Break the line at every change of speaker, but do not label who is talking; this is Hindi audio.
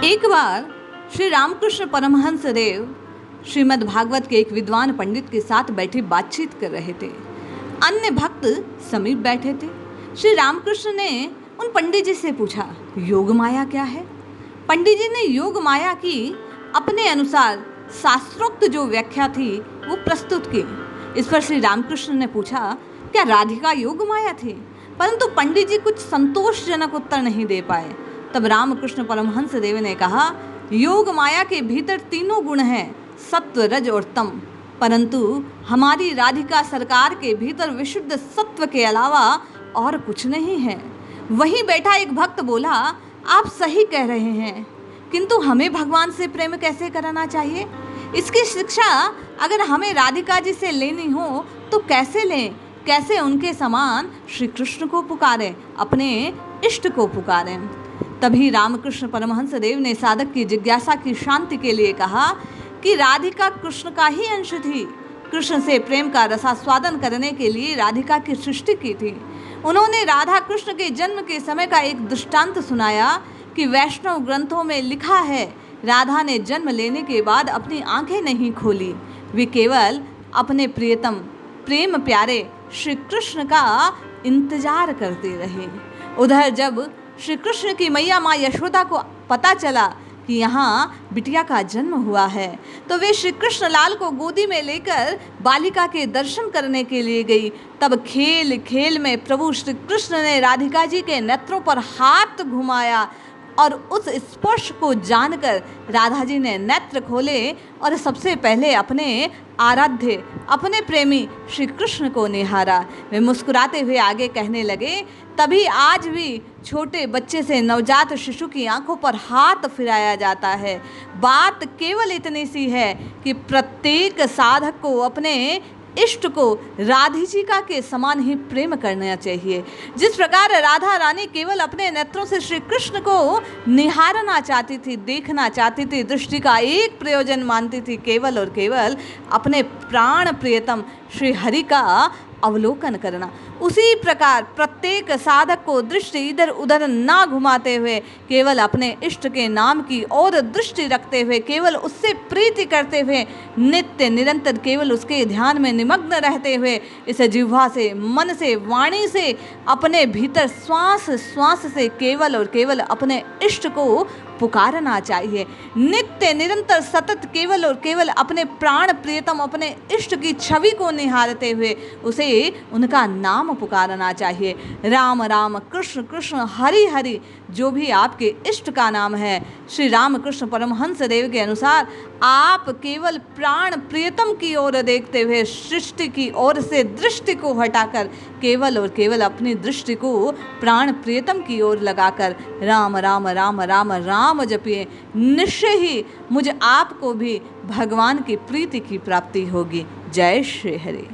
एक बार श्री रामकृष्ण परमहंस देव श्रीमद् भागवत के एक विद्वान पंडित के साथ बैठे बातचीत कर रहे थे। अन्य भक्त समीप बैठे थे। श्री रामकृष्ण ने उन पंडित जी से पूछा, योग माया क्या है? पंडित जी ने योग माया की अपने अनुसार शास्त्रोक्त जो व्याख्या थी वो प्रस्तुत की। इस पर श्री रामकृष्ण ने पूछा, क्या राधिका योग माया थी? परंतु पंडित जी कुछ संतोषजनक उत्तर नहीं दे पाए। तब रामकृष्ण परमहंस देव ने कहा, योग माया के भीतर तीनों गुण हैं, सत्व, रज और तम, परंतु हमारी राधिका सरकार के भीतर विशुद्ध सत्व के अलावा और कुछ नहीं है। वहीं बैठा एक भक्त बोला, आप सही कह रहे हैं, किंतु हमें भगवान से प्रेम कैसे कराना चाहिए? इसकी शिक्षा अगर हमें राधिका जी से लेनी हो तो कैसे लें? कैसे उनके समान श्री कृष्ण को पुकारें, अपने इष्ट को पुकारें? तभी रामकृष्ण परमहंस देव ने साधक की जिज्ञासा की शांति के लिए कहा कि राधिका कृष्ण का ही अंश थी। कृष्ण से प्रेम का रसास्वादन करने के लिए राधिका की सृष्टि की थी। उन्होंने राधा कृष्ण के जन्म के समय का एक दृष्टांत सुनाया कि वैष्णव ग्रंथों में लिखा है, राधा ने जन्म लेने के बाद अपनी आंखें नहीं खोली, वे केवल अपने प्रियतम प्रेम प्यारे श्री कृष्ण का इंतजार करते रहे। उधर जब श्री कृष्ण की मैया माँ यशोदा को पता चला कि यहाँ बिटिया का जन्म हुआ है, तो वे श्री कृष्ण लाल को गोदी में लेकर बालिका के दर्शन करने के लिए गई। तब खेल खेल में प्रभु श्री कृष्ण ने राधिका जी के नेत्रों पर हाथ घुमाया और उस स्पर्श को जानकर राधा जी ने नेत्र खोले और सबसे पहले अपने आराध्य, अपने प्रेमी श्री कृष्ण को निहारा। वे मुस्कुराते हुए आगे कहने लगे, तभी आज भी छोटे बच्चे से नवजात शिशु की आंखों पर हाथ फिराया जाता है। बात केवल इतनी सी है कि प्रत्येक साधक को अपने इष्ट को राधिका के समान ही प्रेम करना चाहिए। जिस प्रकार राधा रानी केवल अपने नेत्रों से श्री कृष्ण को निहारना चाहती थी, देखना चाहती थी, दृष्टि का एक प्रयोजन मानती थी, केवल और केवल अपने प्राण प्रियतम श्री हरि का अवलोकन करना, उसी प्रकार प्रत्येक साधक को दृष्टि इधर उधर ना घुमाते हुए केवल अपने इष्ट के नाम की ओर दृष्टि रखते हुए, केवल उससे प्रीति करते हुए, नित्य निरंतर केवल उसके ध्यान में निमग्न रहते हुए, इस जिह्वा से, मन से, वाणी से, अपने भीतर श्वास श्वास से केवल और केवल अपने इष्ट को पुकारना चाहिए। नित्य निरंतर सतत केवल और केवल अपने प्राण प्रियतम अपने इष्ट की छवि को निहारते हुए उसे उनका नाम पुकारना चाहिए। राम राम, कृष्ण कृष्ण, हरि हरि, जो भी आपके इष्ट का नाम है। श्री रामकृष्ण परमहंस देव के अनुसार आप केवल प्राण प्रियतम की ओर देखते हुए सृष्टि की ओर से दृष्टि को हटाकर केवल और केवल अपनी दृष्टि को प्राण प्रियतम की ओर लगाकर राम राम राम राम राम जपिए। निश्चय ही मुझ आपको भी भगवान की प्रीति की प्राप्ति होगी। जय श्री हरि।